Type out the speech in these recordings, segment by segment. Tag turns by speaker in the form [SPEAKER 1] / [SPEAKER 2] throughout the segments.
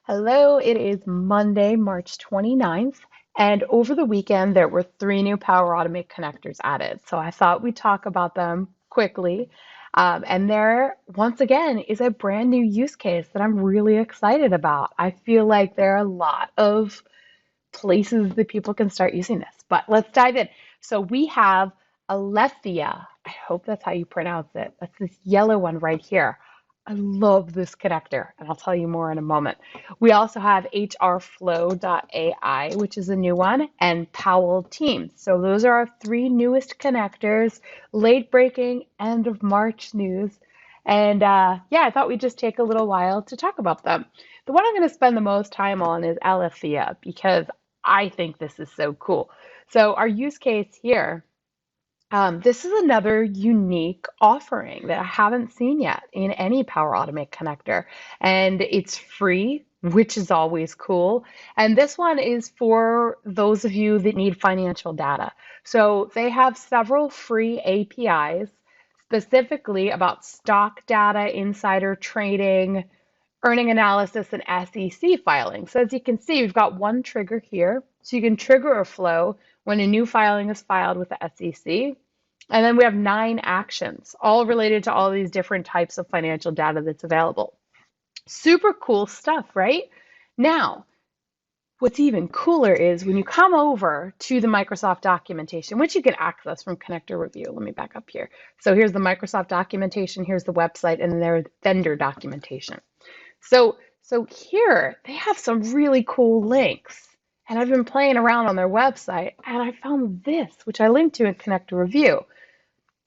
[SPEAKER 1] Hello, it is Monday, March 29th, and over the weekend there were three new Power Automate connectors added. So I thought we'd talk about them quickly. And there, once again, is a brand new use case that I'm really excited about. I feel like there are a lot of places that people can start using this, but let's dive in. So we have Aletheia. I hope that's how you pronounce it. That's this yellow one right here. I love this connector, and I'll tell you more in a moment. We also have HrFlow.ai, which is a new one, and Powell Teams. So those are our three newest connectors, late breaking, end of March news. And yeah, I thought we'd just take a little while to talk about them. The one I'm going to spend the most time on is Aletheia because I think this is so cool. So our use case here, this is another unique offering that I haven't seen yet in any Power Automate connector, and it's free, which is always cool. And this one is for those of you that need financial data. So they have several free APIs specifically about stock data, insider trading, earning analysis, and SEC filing. So as you can see, we've got one trigger here. So you can trigger a flow when a new filing is filed with the SEC. And then we have 9 actions, all related to all these different types of financial data that's available. Super cool stuff, right? Now, what's even cooler is when you come over to the Microsoft documentation, which you can access from Connector Review. Let me back up here. So here's the Microsoft documentation, here's the website, and then there's vendor documentation. So here they have some really cool links. And I've been playing around on their website and I found this, which I linked to in Connector Review.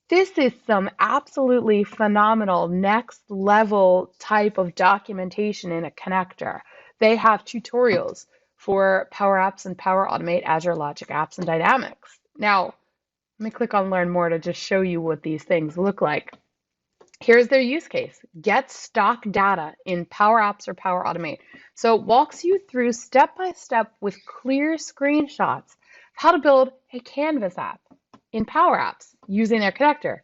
[SPEAKER 1] This is some absolutely phenomenal next level type of documentation in a connector. They have tutorials for Power Apps and Power Automate, Azure Logic Apps, and Dynamics. Now, let me click on Learn More to just show you what these things look like. Here's their use case. Get stock data in Power Apps or Power Automate. So it walks you through step by step with clear screenshots how to build a Canvas app in Power Apps using their connector,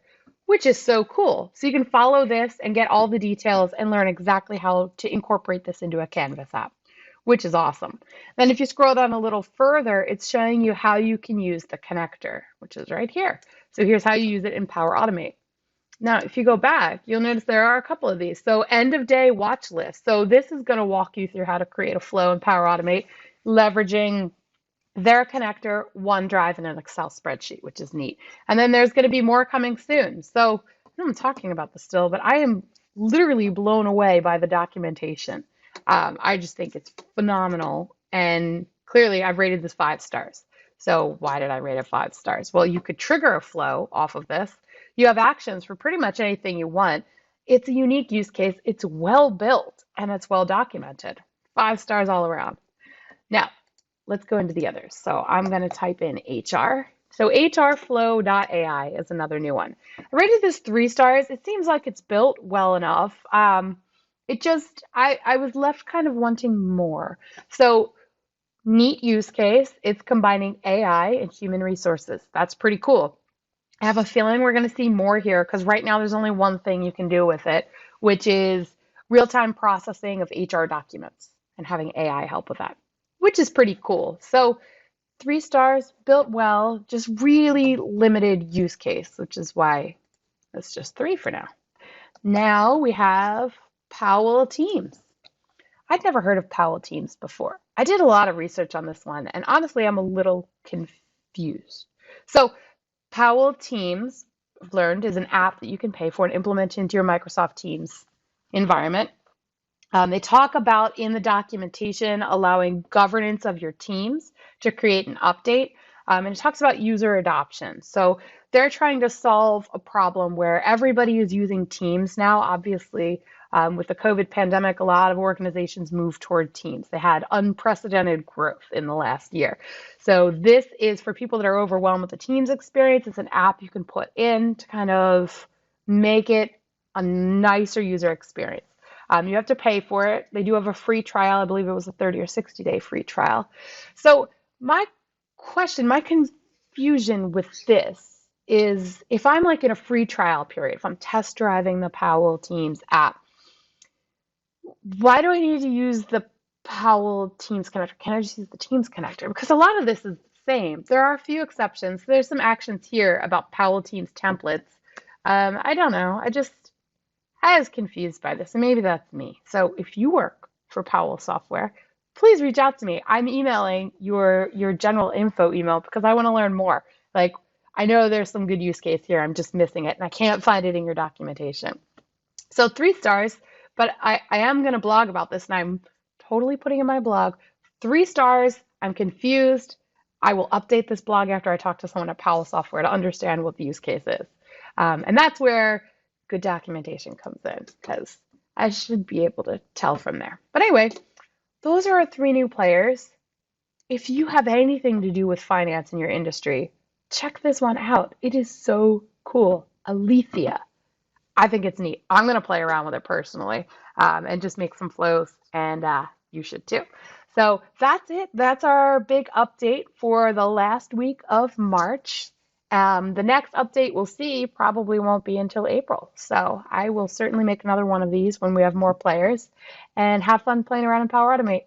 [SPEAKER 1] which is so cool. So you can follow this and get all the details and learn exactly how to incorporate this into a Canvas app, which is awesome. Then if you scroll down a little further, it's showing you how you can use the connector, which is right here. So here's how you use it in Power Automate. Now, if you go back, you'll notice there are a couple of these. So end of day watch list. So this is going to walk you through how to create a flow in Power Automate, leveraging their connector, OneDrive, and an Excel spreadsheet, which is neat. And then there's going to be more coming soon. So I know I'm talking about this still, but I am literally blown away by the documentation. I just think it's phenomenal. And clearly I've rated this 5 stars. So why did I rate it 5 stars? Well, you could trigger a flow off of this. You have actions for pretty much anything you want. It's a unique use case. It's well built and it's well documented. 5 stars all around. Now, let's go into the others. So I'm going to type in HR. So HrFlow.ai is another new one. I rated this 3 stars. It seems like it's built well enough. I was left kind of wanting more. So neat use case. It's combining AI and human resources. That's pretty cool. I have a feeling we're going to see more here because right now there's only one thing you can do with it, which is real-time processing of HR documents and having AI help with that, which is pretty cool. So 3 stars, built well, just really limited use case, which is why it's just 3 for now. Now we have Powell Teams. I'd never heard of Powell Teams before. I did a lot of research on this one, and honestly, I'm a little confused. So Powell Teams, I've learned, is an app that you can pay for and implement into your Microsoft Teams environment. They talk about in the documentation allowing governance of your teams to create an update. And it talks about user adoption. So they're trying to solve a problem where everybody is using Teams now. Obviously, with the COVID pandemic, a lot of organizations moved toward Teams. They had unprecedented growth in the last year. So this is for people that are overwhelmed with the Teams experience. It's an app you can put in to kind of make it a nicer user experience. You have to pay for it. They do have a free trial. I believe it was a 30 or 60-day free trial. So my confusion with this is if I'm like in a free trial period, if I'm test driving the Powell Teams app, why do I need to use the Powell Teams connector? Can I just use the Teams connector? Because a lot of this is the same. There are a few exceptions. There's some actions here about Powell Teams templates. I don't know. I was confused by this, and maybe that's me. So if you work for Powell Software, please reach out to me. I'm emailing your general info email because I want to learn more. Like, I know there's some good use case here. I'm just missing it, and I can't find it in your documentation. So 3 stars, but I am going to blog about this, and I'm totally putting in my blog. 3 stars, I'm confused. I will update this blog after I talk to someone at Powell Software to understand what the use case is. And that's where good documentation comes in, because I should be able to tell from there. But anyway, those are our 3 new players. If you have anything to do with finance in your industry, check this one out. It is so cool. Aletheia. I think it's neat. I'm going to play around with it personally, and just make some flows, and you should too. So that's it. That's our big update for the last week of March. The next update we'll see probably won't be until April. So I will certainly make another one of these when we have more players, and have fun playing around in Power Automate.